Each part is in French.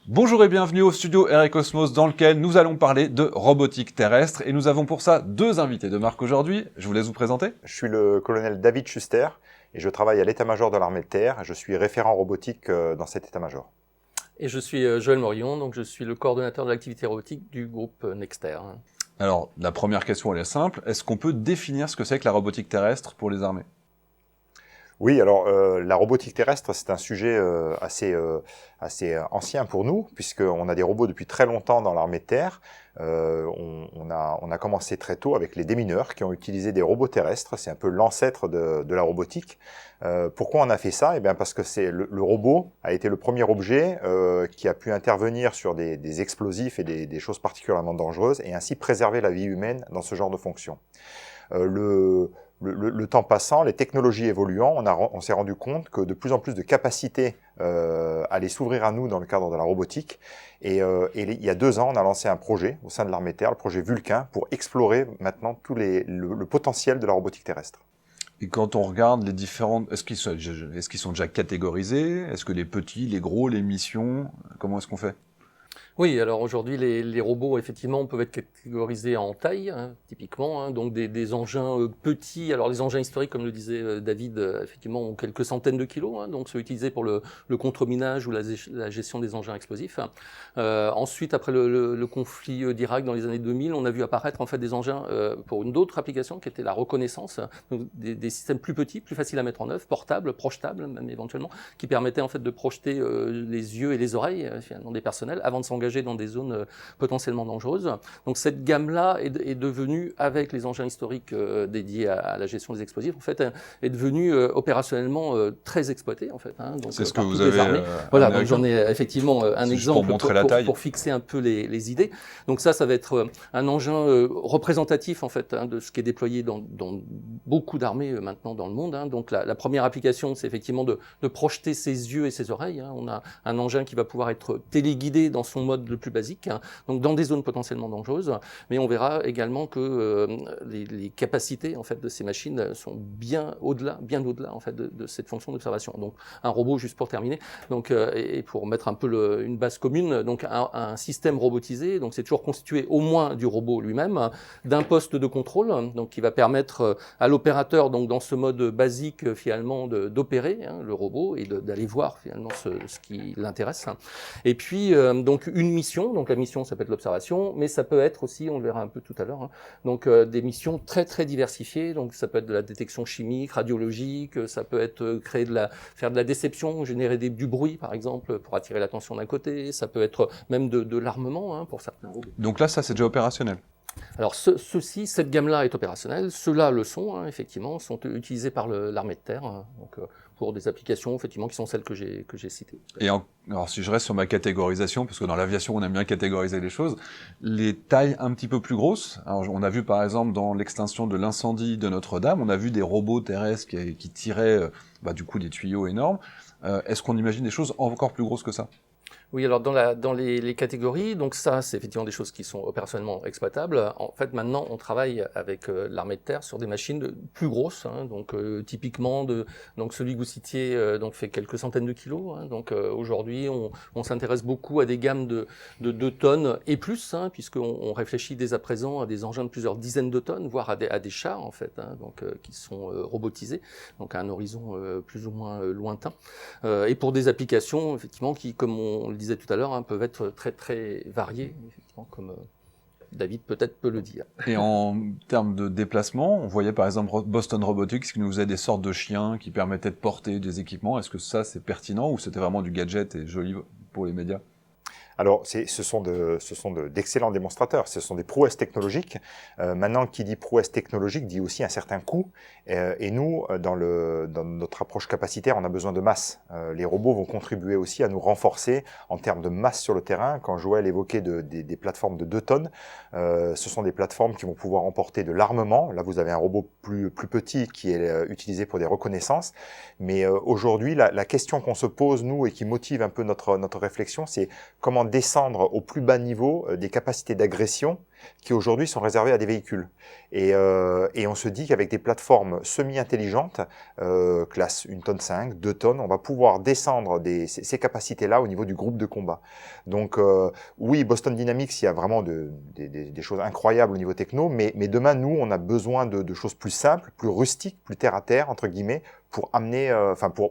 Bonjour et bienvenue au studio Air et Cosmos dans lequel nous allons parler de robotique terrestre et nous avons pour ça deux invités de marque aujourd'hui. Je vous laisse vous présenter. Je suis le colonel David Schuster et je travaille à l'état-major de l'armée de terre. Je suis référent robotique dans cet état-major. Et je suis Joël Morillon, donc je suis le coordonnateur de l'activité robotique du groupe Nexter. Alors, la première question elle est simple. Est-ce qu'on peut définir ce que c'est que la robotique terrestre pour les armées ? Oui, alors la robotique terrestre, c'est un sujet assez ancien pour nous, puisqu'on a des robots depuis très longtemps dans l'armée de terre. On a commencé très tôt avec les démineurs qui ont utilisé des robots terrestres. C'est un peu l'ancêtre de la robotique. Pourquoi on a fait ça ? Eh bien parce que le robot a été le premier objet qui a pu intervenir sur des explosifs et des choses particulièrement dangereuses et ainsi préserver la vie humaine dans ce genre de fonction. Le temps passant, les technologies évoluant, on s'est rendu compte que de plus en plus de capacités allaient s'ouvrir à nous dans le cadre de la robotique. Et il y a 2 ans, on a lancé un projet au sein de l'armée de terre, le projet Vulcain, pour explorer maintenant le potentiel de la robotique terrestre. Et quand on regarde les différentes... Est-ce qu'ils sont déjà catégorisés ? Est-ce que les petits, les gros, les missions, comment est-ce qu'on fait ? Oui, alors aujourd'hui, les robots, effectivement, peuvent être catégorisés en taille, typiquement, donc des engins petits. Alors les engins historiques, comme le disait David, effectivement, ont quelques centaines de kilos, donc sont utilisés pour le contreminage ou la gestion des engins explosifs. Ensuite, après le conflit d'Irak dans les années 2000, on a vu apparaître en fait des engins pour une autre application qui était la reconnaissance, donc des systèmes plus petits, plus faciles à mettre en œuvre, portables, projetables même éventuellement, qui permettaient en fait de projeter les yeux et les oreilles finalement des personnels avant de s'engager dans des zones potentiellement dangereuses. Donc cette gamme-là est devenue, avec les engins historiques dédiés à la gestion des explosifs, en fait, est devenue opérationnellement très exploitée, en fait. Donc, c'est ce que vous avez. Voilà, donc j'en ai effectivement un exemple pour fixer un peu les idées. Donc ça va être un engin représentatif, en fait, de ce qui est déployé dans beaucoup d'armées maintenant dans le monde. Donc la première application, c'est effectivement de projeter ses yeux et ses oreilles. On a un engin qui va pouvoir être téléguidé dans son mode le plus basique, donc dans des zones potentiellement dangereuses, mais on verra également que les capacités en fait de ces machines sont bien au-delà en fait de cette fonction d'observation. Donc un robot, juste pour terminer, donc et pour mettre un peu une base commune, donc un système robotisé, donc c'est toujours constitué au moins du robot lui-même, d'un poste de contrôle, donc qui va permettre à l'opérateur, donc dans ce mode basique finalement d'opérer le robot et d'aller voir finalement ce qui l'intéresse. Et puis donc une mission, donc la mission ça peut être l'observation, mais ça peut être aussi, on le verra un peu tout à l'heure, donc des missions très très diversifiées, donc ça peut être de la détection chimique, radiologique, ça peut être faire de la déception, générer du bruit par exemple pour attirer l'attention d'un côté, ça peut être même de l'armement pour certains robots. Donc là ça c'est déjà opérationnel. Alors cette gamme-là est opérationnelle, ceux-là le sont, effectivement, sont utilisés par l'armée de terre, donc pour des applications effectivement qui sont celles que j'ai citées. Et alors si je reste sur ma catégorisation, parce que dans l'aviation on aime bien catégoriser les choses, les tailles un petit peu plus grosses, alors on a vu par exemple dans l'extinction de l'incendie de Notre-Dame, on a vu des robots terrestres qui tiraient du coup des tuyaux énormes. Est-ce qu'on imagine des choses encore plus grosses que ça ? Oui, alors dans les catégories, donc ça, c'est effectivement des choses qui sont opérationnellement exploitables. En fait, maintenant, on travaille avec l'armée de terre sur des machines plus grosses, donc typiquement donc celui que vous citiez donc fait quelques centaines de kilos. Donc aujourd'hui, on s'intéresse beaucoup à des gammes de 2 tonnes et plus, puisqu'on réfléchit dès à présent à des engins de plusieurs dizaines de tonnes, voire à des chars en fait, donc qui sont robotisés, donc à un horizon plus ou moins lointain, et pour des applications effectivement qui, comme on le disait tout à l'heure, peuvent être très très variés, effectivement, comme David peut-être peut le dire. Et en termes de déplacement, on voyait par exemple Boston Robotics qui nous faisait des sortes de chiens qui permettaient de porter des équipements. Est-ce que ça c'est pertinent ou c'était vraiment du gadget et joli pour les médias ? Alors, ce sont d'excellents démonstrateurs, ce sont des prouesses technologiques. Maintenant, qui dit prouesse technologique dit aussi un certain coût. Et nous, dans notre approche capacitaire, on a besoin de masse. Les robots vont contribuer aussi à nous renforcer en termes de masse sur le terrain. Quand Joël évoquait des plateformes de 2 tonnes, ce sont des plateformes qui vont pouvoir emporter de l'armement. Là, vous avez un robot plus petit qui est utilisé pour des reconnaissances. Mais aujourd'hui, la question qu'on se pose, nous, et qui motive un peu notre réflexion, c'est comment descendre au plus bas niveau des capacités d'agression qui aujourd'hui sont réservés à des véhicules. Et on se dit qu'avec des plateformes semi-intelligentes, classe 1,5 tonne, 2 tonnes, on va pouvoir descendre ces capacités-là au niveau du groupe de combat. Donc oui, Boston Dynamics, il y a vraiment des choses incroyables au niveau techno, mais demain, nous, on a besoin de choses plus simples, plus rustiques, plus terre-à-terre, entre guillemets, pour amener,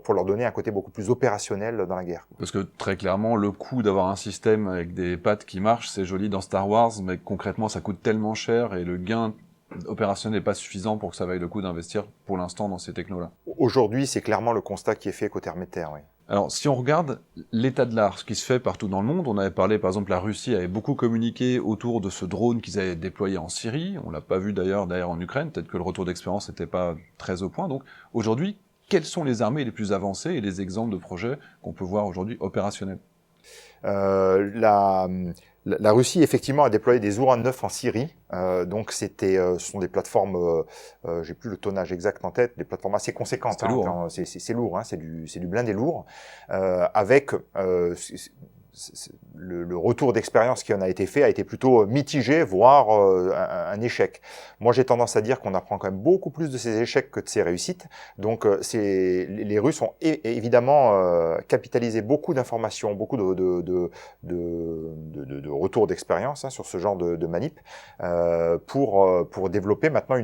pour leur donner un côté beaucoup plus opérationnel dans la guerre. Parce que très clairement, le coût d'avoir un système avec des pattes qui marchent, c'est joli dans Star Wars, mais concrètement, ça coûte tellement cher et le gain opérationnel n'est pas suffisant pour que ça vaille le coup d'investir pour l'instant dans ces technos-là. Aujourd'hui, c'est clairement le constat qui est fait côté armée de terre, oui. Alors, si on regarde l'état de l'art, ce qui se fait partout dans le monde, on avait parlé, par exemple, la Russie avait beaucoup communiqué autour de ce drone qu'ils avaient déployé en Syrie. On l'a pas vu d'ailleurs en Ukraine. Peut-être que le retour d'expérience n'était pas très au point. Donc, aujourd'hui, quelles sont les armées les plus avancées et les exemples de projets qu'on peut voir aujourd'hui opérationnels? La Russie, effectivement, a déployé des Uran 9 en Syrie. Donc, ce sont des plateformes, j'ai plus le tonnage exact en tête, des plateformes assez conséquentes. C'est lourd. Hein. C'est lourd, hein, c'est du blindé lourd, avec le retour d'expérience qui en a été fait a été plutôt mitigé, voire un échec. Moi, j'ai tendance à dire qu'on apprend quand même beaucoup plus de ces échecs que de ces réussites. Donc, les Russes ont évidemment capitalisé beaucoup d'informations, beaucoup de retours d'expérience hein, sur ce genre de manip pour développer maintenant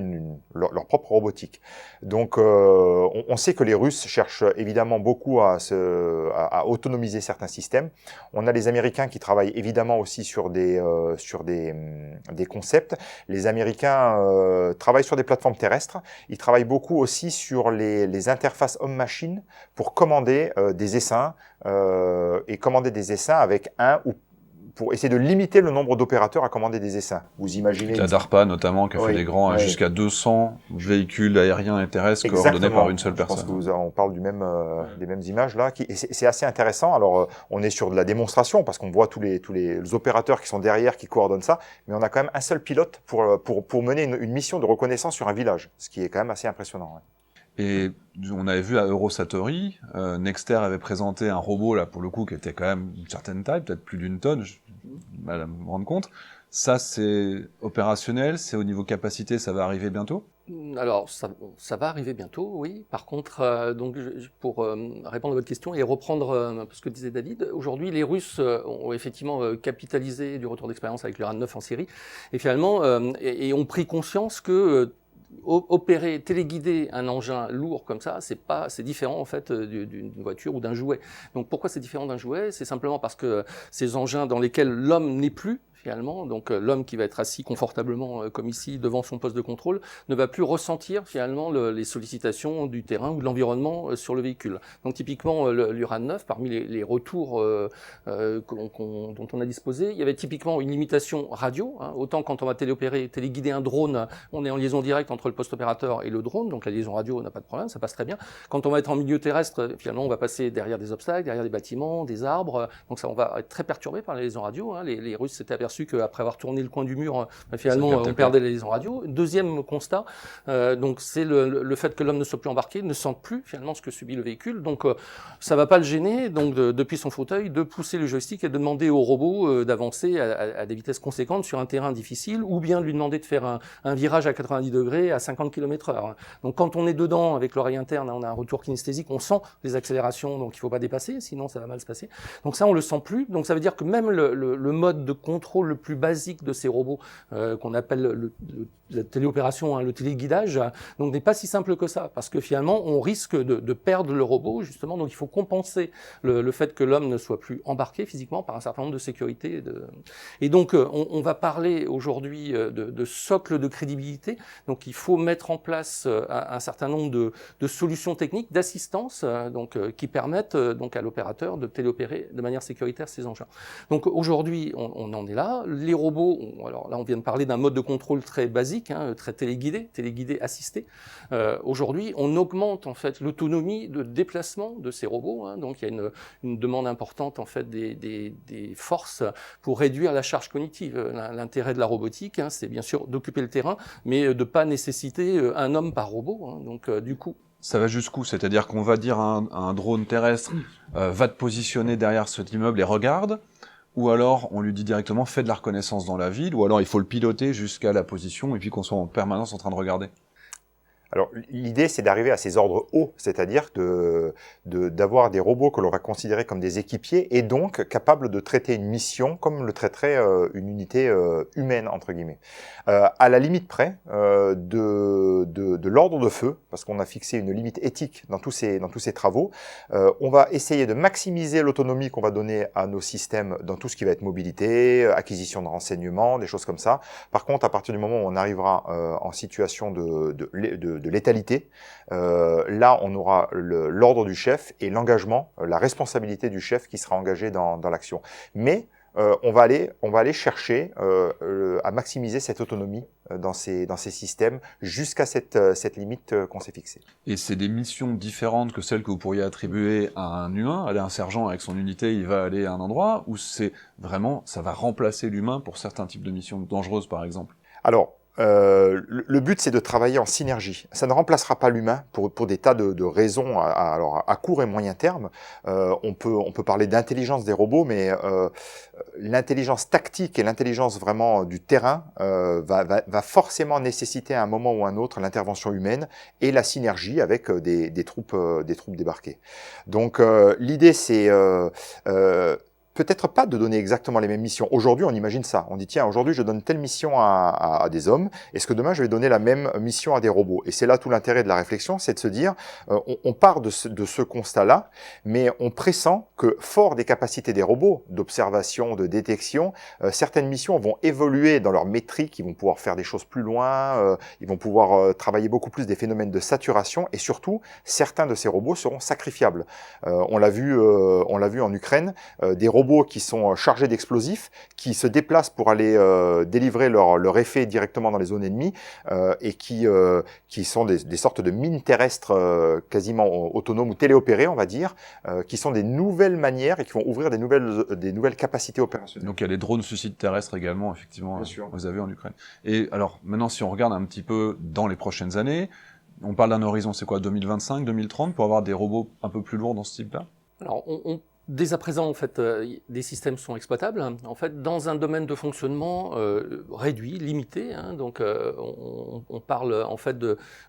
leur propre robotique. Donc, on sait que les Russes cherchent évidemment beaucoup à autonomiser certains systèmes. On a les Américains qui travaillent évidemment aussi sur des concepts. Les Américains travaillent sur des plateformes terrestres. Ils travaillent beaucoup aussi sur les interfaces homme-machine pour commander des essaims et commander des essaims avec pour essayer de limiter le nombre d'opérateurs à commander des essaims. Vous imaginez... La DARPA, notamment, qui a fait des grands, jusqu'à 200 véhicules aériens et terrestres coordonnés par une seule personne. Je pense que on parle des mêmes images là. C'est assez intéressant. Alors, on est sur de la démonstration, parce qu'on voit tous les opérateurs qui sont derrière, qui coordonnent ça, mais on a quand même un seul pilote pour mener une mission de reconnaissance sur un village, ce qui est quand même assez impressionnant. Ouais. Et on avait vu à Eurosatory, Nexter avait présenté un robot, là, pour le coup, qui était quand même d'une certaine taille, peut-être plus d'1 tonne, j'ai du mal à me rendre compte. Ça, c'est opérationnel, c'est au niveau capacité, ça va arriver bientôt? Alors, ça va arriver bientôt, oui. Par contre, donc, pour répondre à votre question et reprendre ce que disait David, aujourd'hui, les Russes ont effectivement capitalisé du retour d'expérience avec l'Uran 9 en Syrie, et finalement, et ont pris conscience que opérer, téléguider un engin lourd comme ça, c'est différent en fait d'une voiture ou d'un jouet. Donc pourquoi c'est différent d'un jouet? C'est simplement parce que ces engins dans lesquels l'homme n'est plus, finalement, donc l'homme qui va être assis confortablement comme ici devant son poste de contrôle ne va plus ressentir finalement les sollicitations du terrain ou de l'environnement sur le véhicule. Donc typiquement l'Uran 9, parmi les retours dont on a disposé, il y avait typiquement une limitation radio, hein, autant quand on va téléguider un drone, on est en liaison directe entre le poste opérateur et le drone, donc la liaison radio n'a pas de problème, ça passe très bien. Quand on va être en milieu terrestre, finalement on va passer derrière des obstacles, derrière des bâtiments, des arbres, donc ça on va être très perturbé par la liaison radio, hein. Les Russes s'étaient aperçus qu'après avoir tourné le coin du mur, finalement, on perdait les liaisons radio. Deuxième constat, donc c'est le fait que l'homme ne soit plus embarqué, ne sente plus finalement ce que subit le véhicule. Donc, ça va pas le gêner, donc depuis son fauteuil, de pousser le joystick et de demander au robot d'avancer à des vitesses conséquentes sur un terrain difficile, ou bien de lui demander de faire un virage à 90 degrés à 50 km/h. Donc, quand on est dedans avec l'oreille interne, on a un retour kinesthésique, on sent les accélérations, donc il faut pas dépasser, sinon ça va mal se passer. Donc ça, on le sent plus. Donc ça veut dire que même le mode de contrôle le plus basique de ces robots, qu'on appelle la téléopération, hein, le téléguidage, donc n'est pas si simple que ça, parce que finalement on risque de perdre le robot justement, donc il faut compenser le fait que l'homme ne soit plus embarqué physiquement par un certain nombre de sécurités. Et donc on va parler aujourd'hui de socle de crédibilité, donc il faut mettre en place un certain nombre de solutions techniques, d'assistance, qui permettent donc à l'opérateur de téléopérer de manière sécuritaire ces engins. Donc aujourd'hui on en est là. Les robots, alors là on vient de parler d'un mode de contrôle très basique, hein, très téléguidé assisté. Aujourd'hui, on augmente en fait l'autonomie de déplacement de ces robots, hein, donc il y a une demande importante en fait des forces pour réduire la charge cognitive. L'intérêt de la robotique, hein, c'est bien sûr d'occuper le terrain, mais de pas nécessiter un homme par robot. Hein, donc du coup. Ça va jusqu'où? C'est-à-dire qu'on va dire à un drone terrestre va te positionner derrière cet immeuble et regarde, ou alors on lui dit directement fais de la reconnaissance dans la ville, ou alors il faut le piloter jusqu'à la position et puis qu'on soit en permanence en train de regarder? Alors, l'idée, c'est d'arriver à ces ordres hauts, c'est-à-dire d'avoir des robots que l'on va considérer comme des équipiers et donc capables de traiter une mission comme le traiterait une unité humaine, entre guillemets. À la limite près de l'ordre de feu, parce qu'on a fixé une limite éthique dans tous ces travaux, on va essayer de maximiser l'autonomie qu'on va donner à nos systèmes dans tout ce qui va être mobilité, acquisition de renseignements, des choses comme ça. Par contre, à partir du moment où on arrivera en situation de létalité, là on aura l'ordre du chef et l'engagement, la responsabilité du chef qui sera engagé dans l'action. Mais on va aller chercher à maximiser cette autonomie dans ces systèmes jusqu'à cette limite qu'on s'est fixée. Et c'est des missions différentes que celles que vous pourriez attribuer à un humain? Aller un sergent avec son unité, il va aller à un endroit, ou c'est vraiment, ça va remplacer l'humain pour certains types de missions dangereuses par exemple? Alors, le but, c'est de travailler en synergie. Ça ne remplacera pas l'humain pour des tas de raisons à court et moyen terme. On peut parler d'intelligence des robots, mais l'intelligence tactique et l'intelligence vraiment du terrain va forcément nécessiter à un moment ou à un autre l'intervention humaine et la synergie avec des troupes débarquées. Donc l'idée, c'est peut-être pas de donner exactement les mêmes missions. Aujourd'hui, on imagine ça. On dit, tiens, aujourd'hui, je donne telle mission à des hommes. Est-ce que demain, je vais donner la même mission à des robots? Et c'est là tout l'intérêt de la réflexion, c'est de se dire, on part de ce constat-là, mais on pressent que, fort des capacités des robots, d'observation, de détection, certaines missions vont évoluer dans leur métrique, ils vont pouvoir faire des choses plus loin, ils vont pouvoir travailler beaucoup plus des phénomènes de saturation, et surtout, certains de ces robots seront sacrifiables. On l'a vu en Ukraine, des robots qui sont chargés d'explosifs, qui se déplacent pour aller délivrer leur effet directement dans les zones ennemies et qui sont des sortes de mines terrestres quasiment autonomes ou téléopérées, on va dire, qui sont des nouvelles manières et qui vont ouvrir des nouvelles capacités opérationnelles. Donc il y a les drones suicides terrestres également, effectivement, vous avez en Ukraine. Et alors maintenant, si on regarde un petit peu dans les prochaines années, on parle d'un horizon, c'est quoi, 2025, 2030, pour avoir des robots un peu plus lourds dans ce type-là? Alors, dès à présent, en fait, des systèmes sont exploitables. En fait, dans un domaine de fonctionnement réduit, limité. Hein, donc, on parle en fait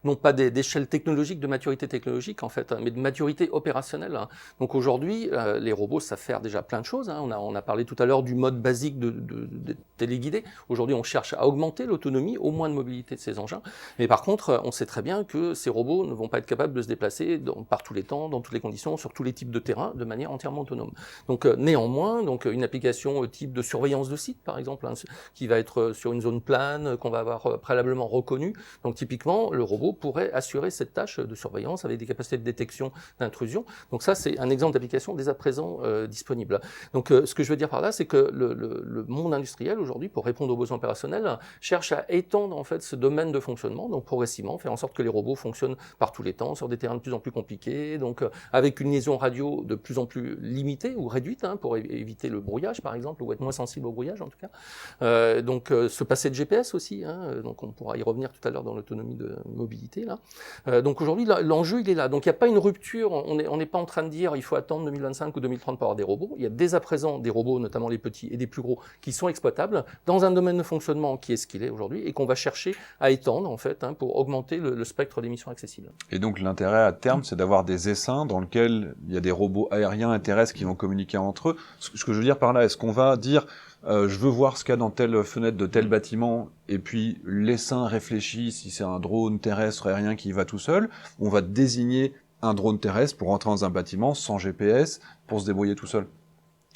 non pas d'échelle technologique, de maturité technologique, en fait, mais de maturité opérationnelle. Hein. Donc aujourd'hui, les robots savent faire déjà plein de choses. Hein. On a parlé tout à l'heure du mode basique de téléguidé. Aujourd'hui, on cherche à augmenter l'autonomie, au moins de mobilité de ces engins. Mais par contre, on sait très bien que ces robots ne vont pas être capables de se déplacer par tous les temps, dans toutes les conditions, sur tous les types de terrain, de manière entièrement autonome. Donc néanmoins, une application type de surveillance de site, par exemple, hein, qui va être sur une zone plane, qu'on va avoir préalablement reconnue. Donc typiquement, le robot pourrait assurer cette tâche de surveillance avec des capacités de détection d'intrusion. Donc ça, c'est un exemple d'application dès à présent disponible. Donc ce que je veux dire par là, c'est que le monde industriel aujourd'hui, pour répondre aux besoins opérationnels, cherche à étendre en fait ce domaine de fonctionnement, donc progressivement, faire en sorte que les robots fonctionnent par tous les temps, sur des terrains de plus en plus compliqués, donc avec une liaison radio de plus en plus limitée ou réduite, hein, pour éviter le brouillage par exemple, ou être moins sensible au brouillage en tout cas. Donc se passer de GPS aussi, hein, donc on pourra y revenir tout à l'heure dans l'autonomie de mobilité là. Donc aujourd'hui l'enjeu il est là, donc il n'y a pas une rupture, on n'est pas en train de dire il faut attendre 2025 ou 2030 pour avoir des robots, il y a dès à présent des robots, notamment les petits et des plus gros, qui sont exploitables dans un domaine de fonctionnement qui est ce qu'il est aujourd'hui et qu'on va chercher à étendre en fait, hein, pour augmenter le spectre des missions accessibles. Et donc l'intérêt à terme, c'est d'avoir des essaims dans lesquels il y a des robots aériens et terrestres qui vont communiquer entre eux. Ce que je veux dire par là, est-ce qu'on va dire je veux voir ce qu'il y a dans telle fenêtre de tel bâtiment, et puis l'essaim réfléchit si c'est un drone terrestre aérien qui y va tout seul, on va désigner un drone terrestre pour rentrer dans un bâtiment sans GPS pour se débrouiller tout seul.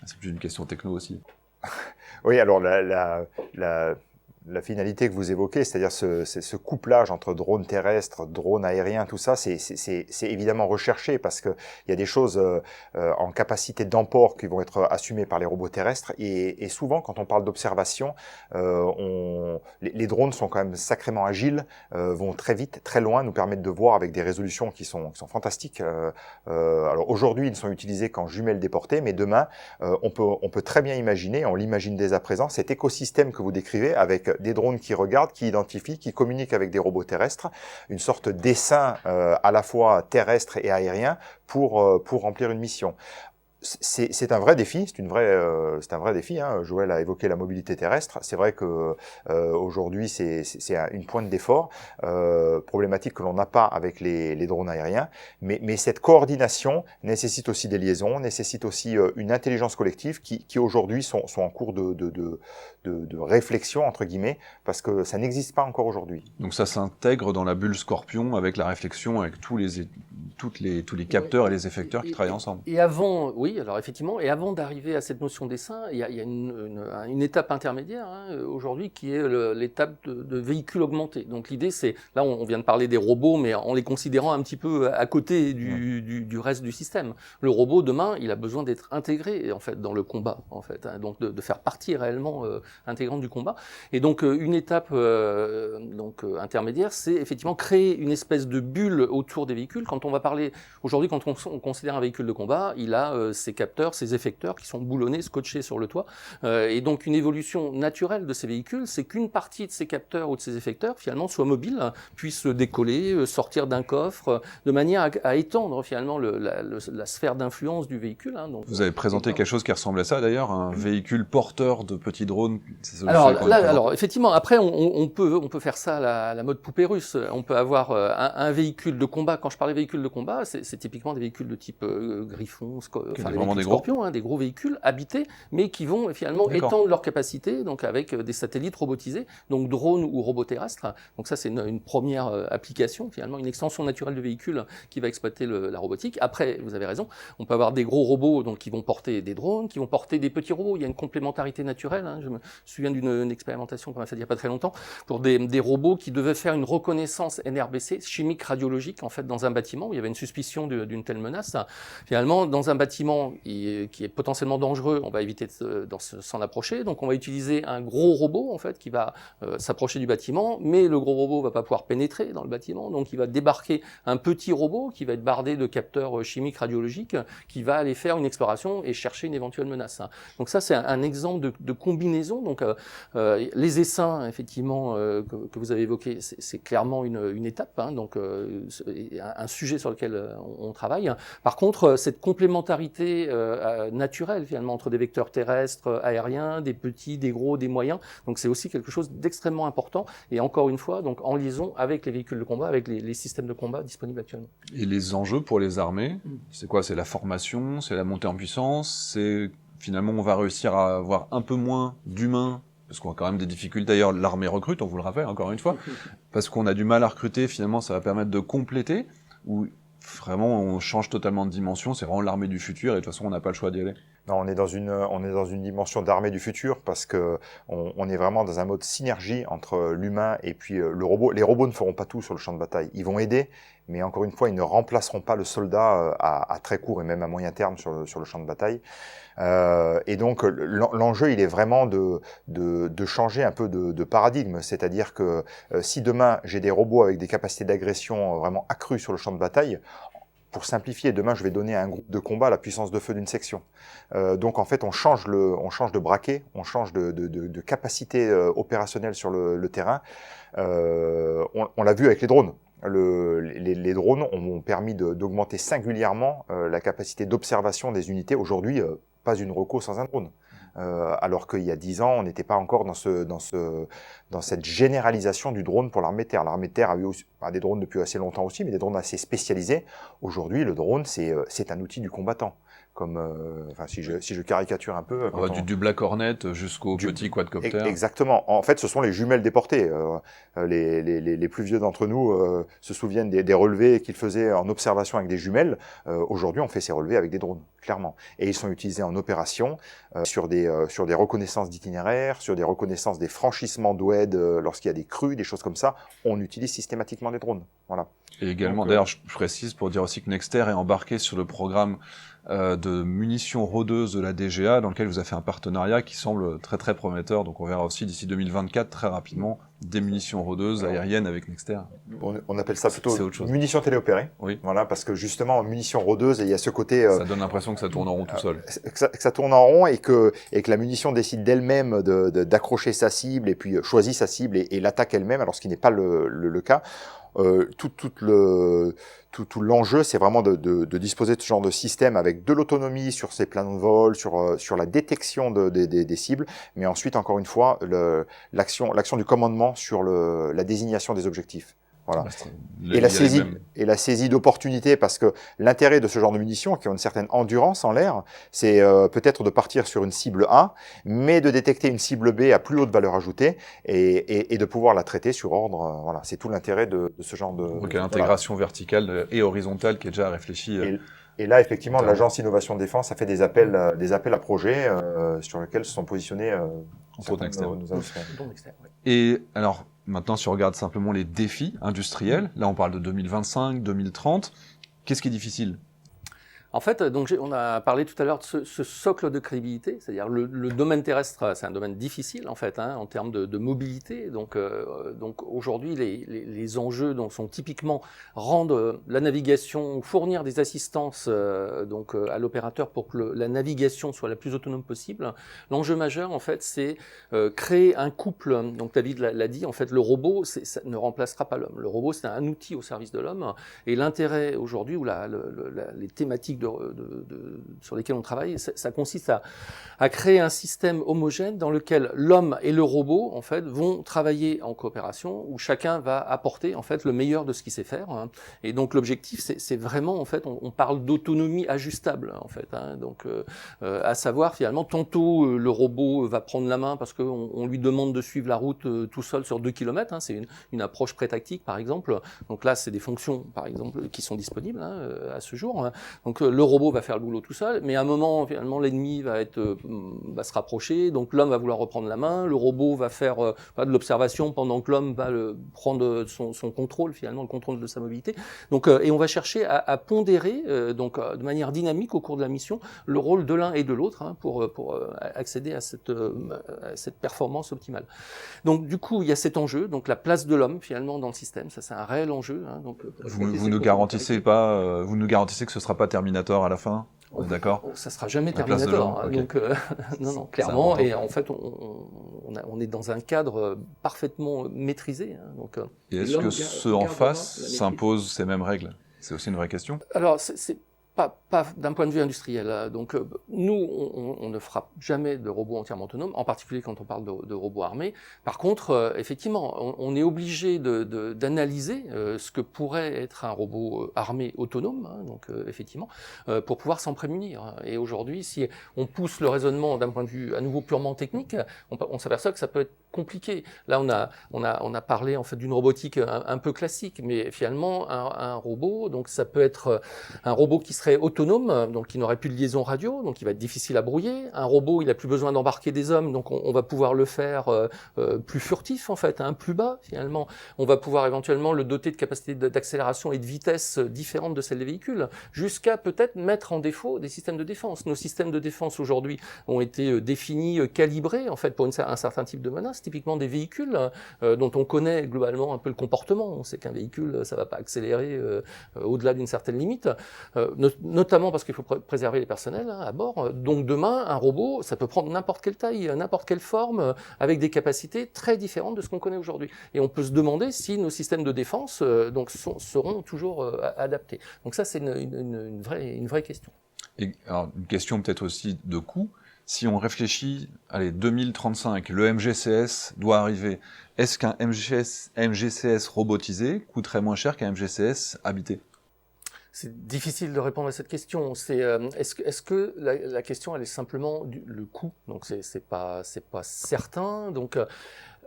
C'est plus une question techno aussi. Oui, alors la finalité que vous évoquez, c'est-à-dire ce couplage entre drone terrestre, drone aérien, tout ça, c'est évidemment recherché parce que il y a des choses en capacité d'emport qui vont être assumées par les robots terrestres et souvent quand on parle d'observation, les drones sont quand même sacrément agiles, vont très vite, très loin, nous permettent de voir avec des résolutions qui sont fantastiques. Alors aujourd'hui, ils ne sont utilisés qu'en jumelles déportées, mais demain, on peut très bien imaginer, on l'imagine dès à présent, cet écosystème que vous décrivez avec des drones qui regardent, qui identifient, qui communiquent avec des robots terrestres, une sorte d'essaim à la fois terrestre et aérien pour remplir une mission. c'est un vrai défi, c'est un vrai défi. Hein. Joël a évoqué la mobilité terrestre. C'est vrai que aujourd'hui c'est une pointe d'effort problématique que l'on n'a pas avec les drones aériens. Mais cette coordination nécessite aussi des liaisons, nécessite aussi une intelligence collective qui aujourd'hui sont en cours de réflexion entre guillemets parce que ça n'existe pas encore aujourd'hui. Donc ça s'intègre dans la bulle Scorpion avec la réflexion avec tous les capteurs et les effecteurs qui travaillent ensemble. Et avant, oui, alors effectivement, et avant d'arriver à cette notion d'essaim, il y a une étape intermédiaire aujourd'hui qui est l'étape de véhicules augmentés. Donc l'idée, c'est, là on vient de parler des robots, mais en les considérant un petit peu à côté du reste du système. Le robot, demain, il a besoin d'être intégré en fait dans le combat, en fait, hein, donc de faire partie réellement intégrante du combat. Et donc une étape intermédiaire, c'est effectivement créer une espèce de bulle autour des véhicules. Quand on va parler aujourd'hui, quand on considère un véhicule de combat, il a ses capteurs, ses effecteurs qui sont boulonnés, scotchés sur le toit. Et donc une évolution naturelle de ces véhicules, c'est qu'une partie de ces capteurs ou de ces effecteurs finalement soit mobile, puisse décoller, sortir d'un coffre, de manière à étendre finalement la sphère d'influence du véhicule. Hein. Donc, vous avez présenté quelque chose qui ressemble à ça d'ailleurs, un véhicule porteur de petits drones. Alors effectivement, après on peut faire ça à la mode poupée russe. On peut avoir un véhicule de combat. Quand je parlais véhicule de combat, c'est typiquement des véhicules de type Griffon, des Scorpion, hein, des gros véhicules habités, mais qui vont finalement étendre leur capacité, donc avec des satellites robotisés, donc drones ou robots terrestres. Donc ça, c'est une première application, finalement, une extension naturelle de véhicule qui va exploiter la robotique. Après, vous avez raison, on peut avoir des gros robots donc qui vont porter des drones, qui vont porter des petits robots. Il y a une complémentarité naturelle. Hein. Je me souviens d'une expérimentation qu'on a faite il n'y a pas très longtemps pour des robots qui devaient faire une reconnaissance NRBC, chimique radiologique, en fait, dans un bâtiment où il y avait une suspicion d'une telle menace. Finalement, dans un bâtiment qui est potentiellement dangereux, on va éviter de s'en approcher. Donc, on va utiliser un gros robot, en fait, qui va s'approcher du bâtiment, mais le gros robot va pas pouvoir pénétrer dans le bâtiment. Donc, il va débarquer un petit robot qui va être bardé de capteurs chimiques radiologiques, qui va aller faire une exploration et chercher une éventuelle menace. Donc, ça, c'est un exemple de combinaison. Donc, les essaims, effectivement, que vous avez évoqués, c'est clairement une étape, hein, donc un sujet sur lequel on travaille. Par contre, cette complémentarité naturelle finalement entre des vecteurs terrestres, aériens, des petits, des gros, des moyens, donc c'est aussi quelque chose d'extrêmement important et encore une fois donc en liaison avec les véhicules de combat, avec les systèmes de combat disponibles actuellement. Et les enjeux pour les armées, c'est quoi? C'est la formation, c'est la montée en puissance, c'est finalement on va réussir à avoir un peu moins d'humains parce qu'on a quand même des difficultés. D'ailleurs, l'armée recrute, on vous le rappelle encore une fois, parce qu'on a du mal à recruter. Finalement, ça va permettre de compléter, ou vraiment on change totalement de dimension. C'est vraiment l'armée du futur, et de toute façon, on n'a pas le choix d'y aller. Non, on est dans une dimension d'armée du futur parce que on est vraiment dans un mode synergie entre l'humain et puis le robot. Les robots ne feront pas tout sur le champ de bataille. Ils vont aider, mais encore une fois, ils ne remplaceront pas le soldat à très court et même à moyen terme sur le champ de bataille. Et donc l'enjeu, il est vraiment de changer un peu de paradigme. C'est-à-dire que si demain j'ai des robots avec des capacités d'agression vraiment accrues sur le champ de bataille, pour simplifier, demain je vais donner à un groupe de combat la puissance de feu d'une section. Donc en fait on change de braquet, on change de capacité opérationnelle sur le terrain. On l'a vu avec les drones. Les drones ont permis d'augmenter singulièrement la capacité d'observation des unités. Aujourd'hui, pas une reco sans un drone. Alors qu'il y a 10 ans, on n'était pas encore dans cette généralisation du drone pour l'armée de terre. L'armée de terre a eu des drones depuis assez longtemps aussi, mais des drones assez spécialisés. Aujourd'hui, le drone, c'est un outil du combattant. Comme, si je caricature un peu. Du Black Hornet jusqu'au petit quadcopter. Exactement. En fait, ce sont les jumelles déportées. Les plus vieux d'entre nous se souviennent des relevés qu'ils faisaient en observation avec des jumelles. Aujourd'hui, on fait ces relevés avec des drones, clairement. Et ils sont utilisés en opération sur des reconnaissances d'itinéraires, sur des reconnaissances des franchissements d'oued lorsqu'il y a des crues, des choses comme ça. On utilise systématiquement des drones. Voilà. Et également, d'ailleurs, je précise pour dire aussi que Nexter est embarqué sur le programme de munitions rôdeuses de la DGA, dans lequel vous avez fait un partenariat qui semble très très prometteur. Donc on verra aussi d'ici 2024 très rapidement des munitions rôdeuses aériennes avec Nexter. On appelle ça plutôt munitions téléopérées. Oui. Voilà, parce que justement munitions rôdeuses, il y a ce côté. Ça donne l'impression que ça tourne en rond tout seul. Que ça tourne en rond et que la munition décide d'elle-même d'accrocher sa cible et puis choisit sa cible et l'attaque elle-même, alors ce qui n'est pas le cas. tout l'enjeu, c'est vraiment de disposer de ce genre de système avec de l'autonomie sur ses plans de vol, sur la détection des cibles, mais ensuite, encore une fois, l'action du commandement sur la désignation des objectifs. Voilà. Et la saisie d'opportunités, parce que l'intérêt de ce genre de munitions, qui ont une certaine endurance en l'air, c'est peut-être de partir sur une cible A, mais de détecter une cible B à plus haute valeur ajoutée et de pouvoir la traiter sur ordre. Voilà, c'est tout l'intérêt de ce genre de... Donc l'intégration verticale et horizontale qui est déjà réfléchie. Et là, effectivement, l'Agence Innovation Défense a fait des appels à projets sur lesquels se sont positionnés nos externes. Et alors, maintenant, si on regarde simplement les défis industriels, là on parle de 2025, 2030, qu'est-ce qui est difficile ? En fait, donc on a parlé tout à l'heure de ce socle de crédibilité, c'est-à-dire le domaine terrestre, c'est un domaine difficile en fait, en termes de mobilité. Donc aujourd'hui, les enjeux sont typiquement rendre la navigation, fournir des assistances à l'opérateur pour que la navigation soit la plus autonome possible. L'enjeu majeur en fait, c'est créer un couple. Donc David l'a dit, en fait, le robot ça ne remplacera pas l'homme. Le robot, c'est un outil au service de l'homme. Et l'intérêt aujourd'hui, ou les thématiques sur lesquels on travaille, ça consiste à créer un système homogène dans lequel l'homme et le robot en fait vont travailler en coopération, où chacun va apporter en fait le meilleur de ce qu'il sait faire. Et donc l'objectif, c'est vraiment en fait, on parle d'autonomie ajustable en fait. Donc à savoir finalement, tantôt le robot va prendre la main parce qu'on lui demande de suivre la route tout seul sur 2 km. C'est une approche pré-tactique par exemple. Donc là, c'est des fonctions par exemple qui sont disponibles à ce jour. Donc le robot va faire le boulot tout seul, mais à un moment, finalement, l'ennemi va se rapprocher, donc l'homme va vouloir reprendre la main, le robot va faire de l'observation pendant que l'homme va prendre son contrôle, finalement, le contrôle de sa mobilité. Donc, et on va chercher à pondérer, de manière dynamique au cours de la mission, le rôle de l'un et de l'autre pour accéder à cette performance optimale. Donc, du coup, il y a cet enjeu, donc la place de l'homme, finalement, dans le système, ça c'est un réel enjeu. Donc, vous nous garantissez que ce sera pas Terminator à la fin, on est d'accord ? Ça sera jamais Terminator, okay. Donc non, clairement. Et en fait, on est dans un cadre parfaitement maîtrisé. Donc, et est-ce que ceux en face s'imposent ces mêmes règles ? C'est aussi une vraie question. Alors, c'est pas d'un point de vue industriel. Donc, nous, on ne fera jamais de robots entièrement autonomes, en particulier quand on parle de robots armés. Par contre, effectivement, on est obligé d'analyser ce que pourrait être un robot armé autonome, donc effectivement, pour pouvoir s'en prémunir. Et aujourd'hui, si on pousse le raisonnement d'un point de vue à nouveau purement technique, on s'aperçoit que ça peut être compliqué. Là, on a parlé en fait d'une robotique un peu classique, mais finalement, un robot, donc ça peut être un robot qui serait autonome, donc qui n'aurait plus de liaison radio, donc il va être difficile à brouiller. Un robot, il a plus besoin d'embarquer des hommes, donc on va pouvoir le faire plus furtif en fait, plus bas finalement. On va pouvoir éventuellement le doter de capacités d'accélération et de vitesse différentes de celles des véhicules, jusqu'à peut-être mettre en défaut des systèmes de défense. Nos systèmes de défense aujourd'hui ont été définis, calibrés en fait pour un certain type de menace, typiquement des véhicules dont on connaît globalement un peu le comportement. On sait qu'un véhicule, ça va pas accélérer au-delà d'une certaine limite. Notamment parce qu'il faut préserver les personnels à bord. Donc demain, un robot, ça peut prendre n'importe quelle taille, n'importe quelle forme, avec des capacités très différentes de ce qu'on connaît aujourd'hui. Et on peut se demander si nos systèmes de défense seront toujours adaptés. Donc ça, c'est une vraie question. Et alors, une question peut-être aussi de coût. Si on réfléchit, 2035, le MGCS doit arriver. Est-ce qu'un MGCS robotisé coûterait moins cher qu'un MGCS habité ? C'est difficile de répondre à cette question. Est-ce que la question elle est simplement le coût ? Donc c'est pas certain. Donc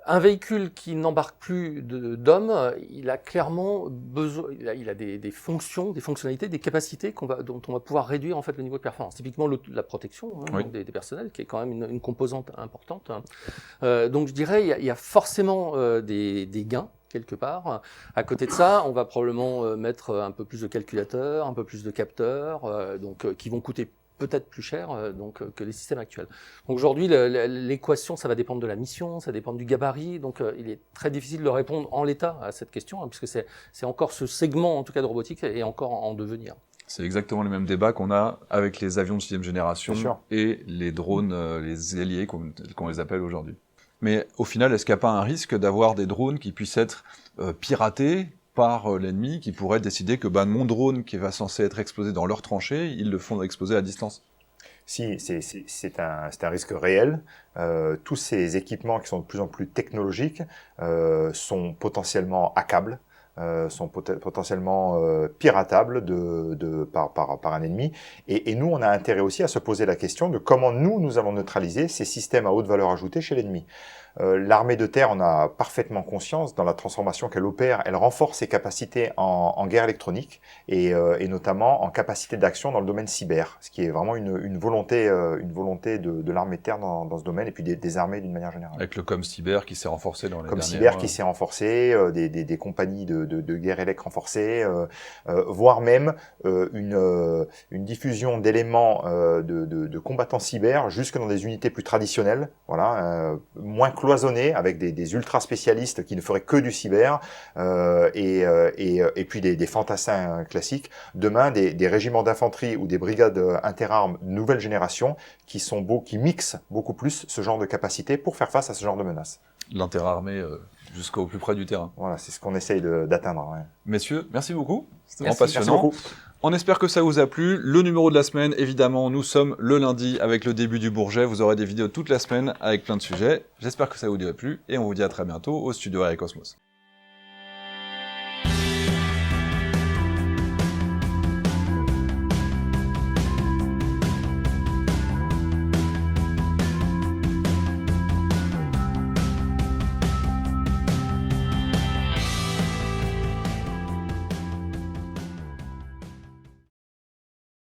un véhicule qui n'embarque plus d'hommes, il a clairement besoin, il a des fonctions, des fonctionnalités, des capacités dont on va pouvoir réduire en fait le niveau de performance. Typiquement la protection oui. des personnels, qui est quand même une composante importante. Donc je dirais il y a forcément des gains quelque part. À côté de ça, on va probablement mettre un peu plus de calculateurs, un peu plus de capteurs, qui vont coûter peut-être plus cher que les systèmes actuels. Donc aujourd'hui, l'équation, ça va dépendre de la mission, ça dépend du gabarit, donc il est très difficile de répondre en l'état à cette question, puisque c'est encore ce segment, en tout cas de robotique, est encore en devenir. C'est exactement le même débat qu'on a avec les avions de 6e génération et les drones, les ailiers, qu'on les appelle aujourd'hui. Mais au final, est-ce qu'il n'y a pas un risque d'avoir des drones qui puissent être piratés par l'ennemi qui pourrait décider que mon drone qui va censé être explosé dans leur tranchée, ils le font exploser à distance. Si, c'est un risque réel. Tous ces équipements qui sont de plus en plus technologiques sont potentiellement hackables, sont potentiellement piratables par un ennemi. Et nous, on a intérêt aussi à se poser la question de comment nous allons neutraliser ces systèmes à haute valeur ajoutée chez l'ennemi. L'armée de terre en a parfaitement conscience. Dans la transformation qu'elle opère, elle renforce ses capacités en guerre électronique et notamment en capacité d'action dans le domaine cyber, ce qui est vraiment une volonté de l'armée de terre dans ce domaine et puis des armées d'une manière générale. Avec le ComCyber qui s'est renforcé dans les derniers ComCyber qui s'est renforcé, des compagnies de guerre élec renforcées, voire même une diffusion d'éléments de combattants cyber jusque dans des unités plus traditionnelles, voilà, moins cloisonnés avec des ultra spécialistes qui ne feraient que du cyber et puis des fantassins classiques. Demain, des régiments d'infanterie ou des brigades interarmes nouvelle génération qui mixent beaucoup plus ce genre de capacité pour faire face à ce genre de menaces. L'interarmée jusqu'au plus près du terrain. Voilà, c'est ce qu'on essaye d'atteindre. Ouais. Messieurs, merci beaucoup. C'était vraiment passionnant. Merci beaucoup. On espère que ça vous a plu. Le numéro de la semaine, évidemment, nous sommes le lundi avec le début du Bourget. Vous aurez des vidéos toute la semaine avec plein de sujets. J'espère que ça vous a plu et on vous dit à très bientôt au studio Air Cosmos.